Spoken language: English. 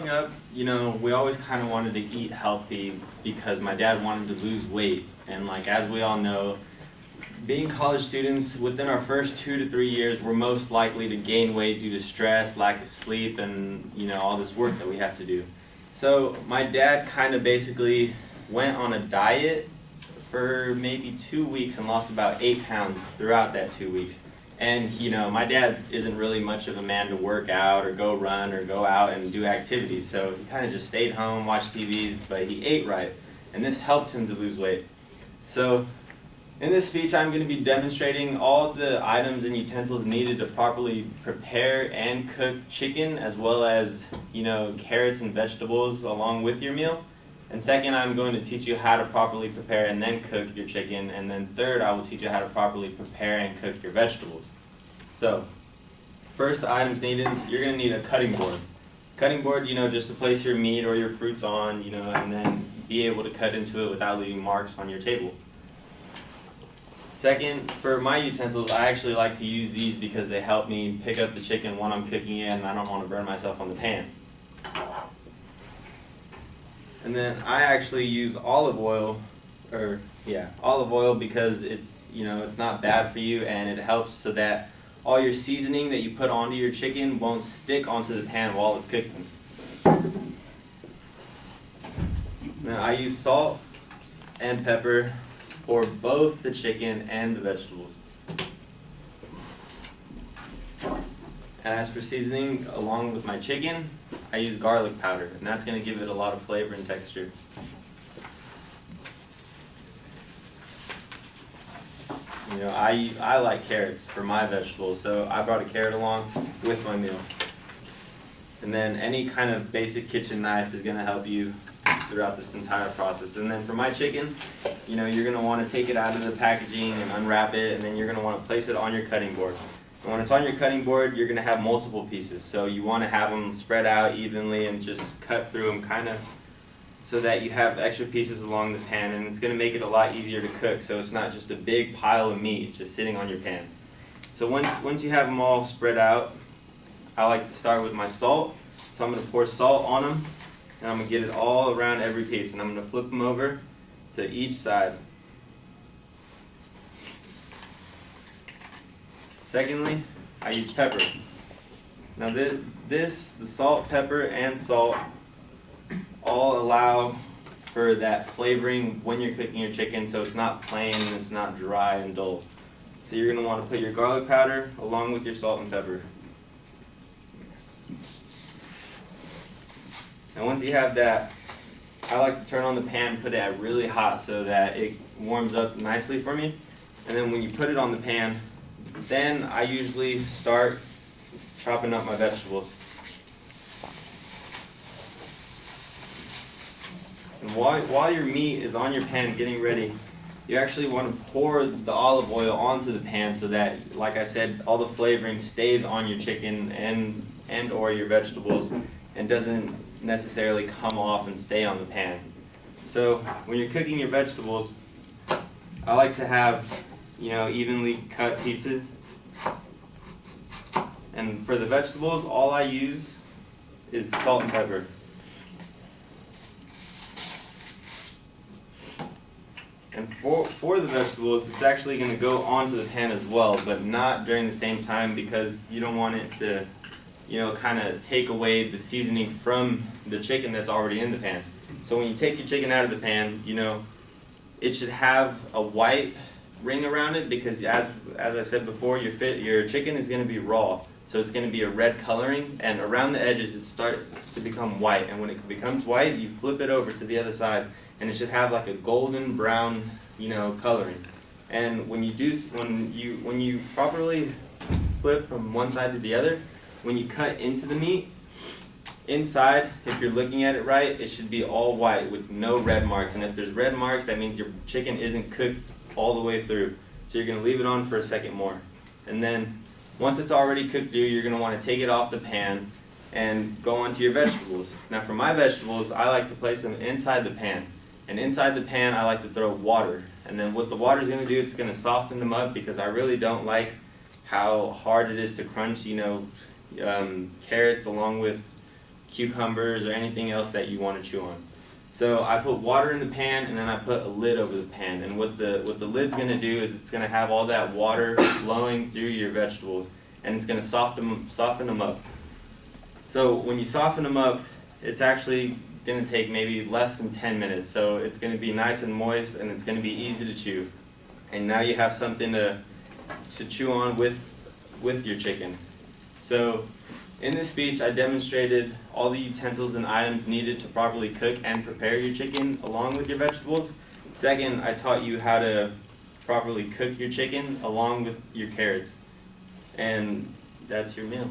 growing up, we always kind of wanted to eat healthy because my dad wanted to lose weight. And like as we all know, being college students, within our first 2 to 3 years, we're most likely to gain weight due to stress, lack of sleep, and all this work that we have to do. So my dad kind of basically went on a diet for maybe 2 weeks and lost about 8 pounds throughout that 2 weeks. And my dad isn't really much of a man to work out or go run or go out and do activities, so he kind of just stayed home, watched TVs, but he ate right, and this helped him to lose weight. So in this speech, I'm going to be demonstrating all the items and utensils needed to properly prepare and cook chicken, as well as carrots and vegetables along with your meal. And second, I'm going to teach you how to properly prepare and then cook your chicken. And then third, I will teach you how to properly prepare and cook your vegetables. So, first, the items needed, you're going to need a cutting board. Cutting board, just to place your meat or your fruits on, and then be able to cut into it without leaving marks on your table. Second, for my utensils, I actually like to use these because they help me pick up the chicken when I'm cooking it and I don't want to burn myself on the pan. And then I actually use olive oil because it's not bad for you, and it helps so that all your seasoning that you put onto your chicken won't stick onto the pan while it's cooking. Now I use salt and pepper for both the chicken and the vegetables. And as for seasoning, along with my chicken, I use garlic powder, and that's going to give it a lot of flavor and texture. I like carrots for my vegetables, so I brought a carrot along with my meal. And then any kind of basic kitchen knife is going to help you throughout this entire process. And then for my chicken, you're going to want to take it out of the packaging and unwrap it, and then you're going to want to place it on your cutting board. And when it's on your cutting board, you're going to have multiple pieces. So you want to have them spread out evenly and just cut through them kind of so that you have extra pieces along the pan, and it's going to make it a lot easier to cook, so it's not just a big pile of meat just sitting on your pan. So once you have them all spread out, I like to start with my salt. So I'm going to pour salt on them, and I'm going to get it all around every piece, and I'm going to flip them over to each side. Secondly, I use pepper. Now the salt, pepper, and salt all allow for that flavoring when you're cooking your chicken, so it's not plain and it's not dry and dull. So you're going to want to put your garlic powder along with your salt and pepper. And once you have that, I like to turn on the pan and put it at really hot so that it warms up nicely for me. And then when you put it on the pan, then I usually start chopping up my vegetables. And while your meat is on your pan getting ready, you actually want to pour the olive oil onto the pan so that, like I said, all the flavoring stays on your chicken and or your vegetables and doesn't necessarily come off and stay on the pan. So when you're cooking your vegetables, I like to have evenly cut pieces. And for the vegetables, all I use is salt and pepper. And for the vegetables, it's actually going to go onto the pan as well, but not during the same time because you don't want it to, kind of take away the seasoning from the chicken that's already in the pan. So when you take your chicken out of the pan, it should have a white ring around it because as I said before, your chicken is going to be raw. So it's going to be a red coloring, and around the edges it starts to become white. And when it becomes white, you flip it over to the other side, and it should have like a golden brown, coloring. And when you properly flip from one side to the other, when you cut into the meat, inside, if you're looking at it right, it should be all white with no red marks. And if there's red marks, that means your chicken isn't cooked all the way through. So you're going to leave it on for a second more. And then once it's already cooked through, you're going to want to take it off the pan and go on to your vegetables. Now for my vegetables, I like to place them inside the pan. And inside the pan, I like to throw water. And then what the water is going to do, it's going to soften them up because I really don't like how hard it is to crunch, carrots along with cucumbers, or anything else that you want to chew on. So I put water in the pan, and then I put a lid over the pan. And what the lid's going to do is it's going to have all that water flowing through your vegetables, and it's going to soften them up. So when you soften them up, it's actually going to take maybe less than 10 minutes. So it's going to be nice and moist, and it's going to be easy to chew. And now you have something to chew on with your chicken. So in this speech, I demonstrated all the utensils and items needed to properly cook and prepare your chicken along with your vegetables. Second, I taught you how to properly cook your chicken along with your carrots. And that's your meal.